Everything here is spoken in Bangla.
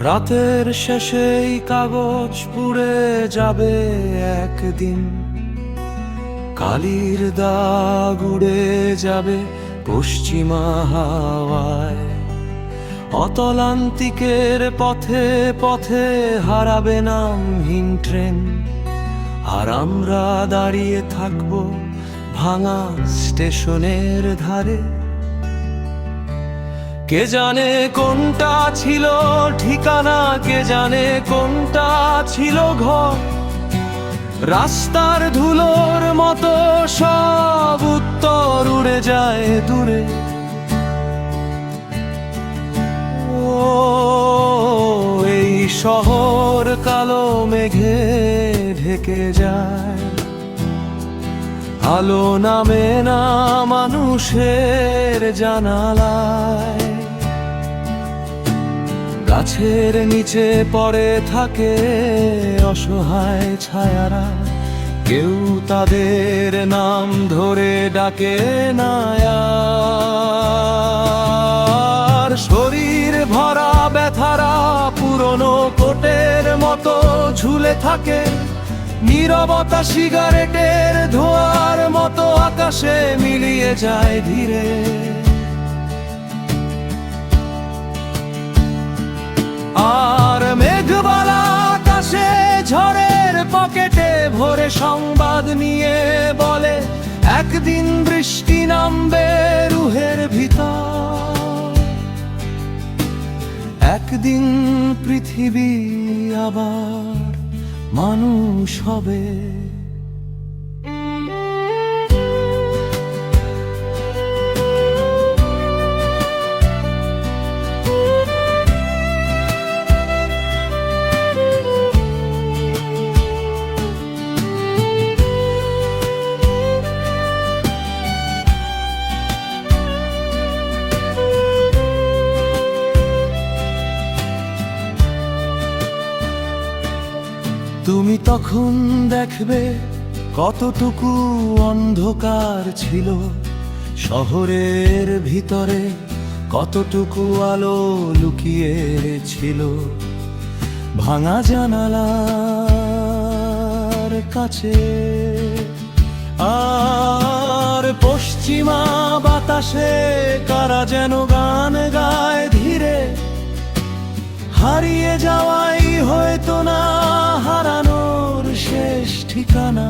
রাতের শেষেই কাগজ পুড়ে যাবে একদিন, কালির দাগ উড়ে যাবে পশ্চিমা হাওয়ায়। অতলান্তিকের পথে পথে হারাবে নামহীন ট্রেন, আর আমরা দাঁড়িয়ে থাকবো ভাঙা স্টেশনের ধারে। কে জানে কোনটা ছিল ঠিকানা, কে জানে কোনটা ছিল ঘর। রাস্তার ধুলোর মতো সব উত্তর উড়ে যায় দূরে। ও এই শহর কালো মেঘে ঢেকে যায়, আলো নামে না মানুষের জানালায়। গাছের নিচে পড়ে থাকে অসহায় ছায়ারা, কেউ তাদের নাম ধরে ডাকে না আর। শরীর ভরা ব্যথারা পুরনো কোটের মতো ঝুলে থাকে, নীরবতা সিগারেটের ধোঁয়ার মতো আকাশে মিলিয়ে যায় ধীরে। আর মেঘবালা আকাশে ঝড়ের পকেটে ভরে সংবাদ নিয়ে বলে, একদিন বৃষ্টি নামবে রুহের ভিতর, একদিন পৃথিবী আবার মানুষ হবে। তুমি তখন দেখবে কতটুকু অন্ধকার ছিল শহরের ভিতরে, কতটুকু আলো লুকিয়ে ছিল ভাঙা জানালার কাছে। আর পশ্চিমা বাতাসে কারা যেন গান গায় ধীরে, হারিয়ে যাওয়াই হয়তো না হারানোর শেষ ঠিকানা।